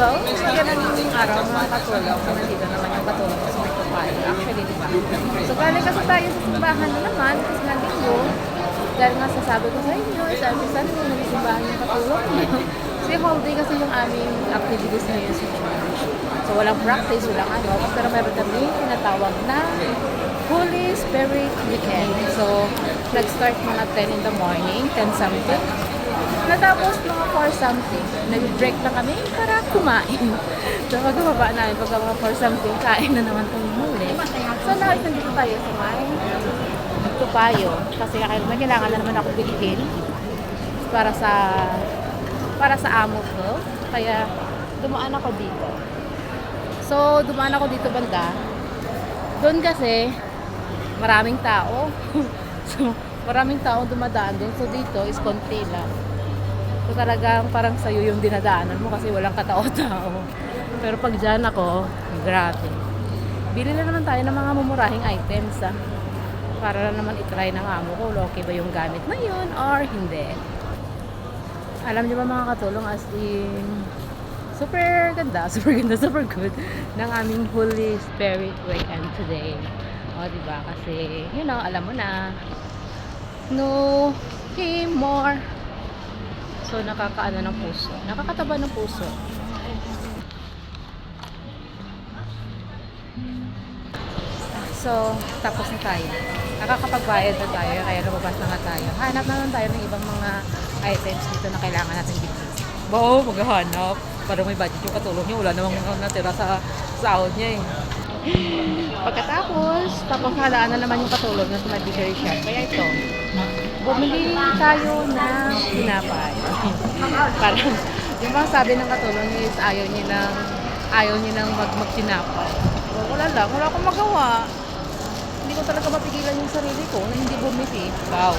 Hello, magandang araw mga katulong. So, nandito naman yung katulong ko sa may kumpay. Actually, di ba? So, galing kasi tayo sa simbahan na naman kasi nga linggo. Dahil nga sasabi ko sa inyo, sabi ko sa inyo, nagsimbahan yung katulong. Kasi whole day kasi yung aming activities ngayon sa church. So, walang practice, walang ano. Pero meron kami tinatawag na Holy Spirit Weekend. So, nag-start mga 10 in the morning, 10 something. Natapos mga 4 something, nag-break na kami para kumain. So magbababa namin pagka mga 4 something, kain na naman kung muli. So lahat nandito tayo sa may Tupayo. Kasi may kailangan na naman ako bilhin para sa amo ko. Kaya dumaan ako dito. So dumaan ako dito banda. Doon kasi maraming tao. So maraming tao dumadaan doon. So dito is konti lang. So talagang parang sa'yo yung dinadaanan mo kasi walang katao-tao. Pero pag dyan ako, grabe. Bili na naman tayo ng mga mumurahing items para na naman itry ng amo ko okay ba yung gamit na yun or hindi. Alam niyo ba mga katulong, as in super ganda, super good ng aming Holy Spirit Weekend today. O diba? Kasi you know, alam mo na, no him more. So, nakakaano ng puso. Nakakataba ng puso. So, tapos na tayo. Nakakapagbayad na tayo, kaya lumabas na nga tayo. Hanap naman tayo ng ibang mga items dito na kailangan natin bilhin. Bao, maghahanap. Parang may budget yung katulong niya. Wala namang natira sa sahod niya eh. Pagkatapos, nadaan na naman yung katulong na sa bakery shop. Kaya ito, bumili tayo ng tinapay. Parang, yung mga sabi ng katulong niya is ayaw niya nang magtinapay. So, wala akong magawa. Hindi ko talaga mapigilan yung sarili ko na hindi bumili. Wow.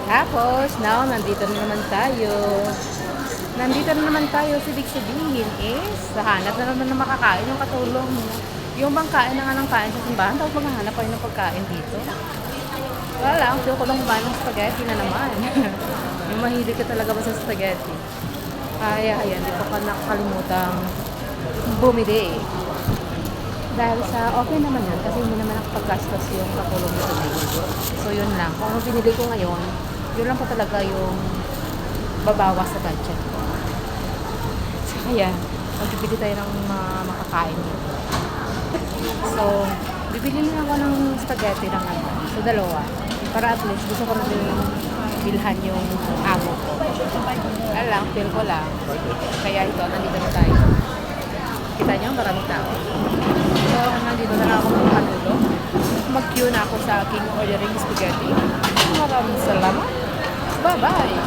Tapos, now, nandito na naman tayo. Ibig sabihin is, hanap na naman na makakain yung katulong niya. Yung bang kain na nga ng kain sa simbahan, tapos maghahanap kayo ng pagkain dito. Wala lang, gusto ko lang kumain ng spaghetti na naman. Yung mahilig ka talaga ba sa spaghetti? Kaya, ayan, di ko ka nakakalimutan bumili. Dahil sa okay naman yun, kasi hindi naman nakapaggastos yung katulong nito. So, yun lang. Kung ano pinili ko ngayon, yun lang pa talaga yung babawas sa budget ko. So, ayan, magbibili tayo ng makakain dito. So, bibili na ako ng spaghetti ng so dalawa. Para at least gusto ko na din bilhan yung amo ko. Alam, feel ko lang. Kaya ito, nandito na tayo. Kita nyo, maraming tao. So, nandito na ako makatulog. Mag-queue na ako sa aking ordering spaghetti. Maraming salamat. Bye-bye!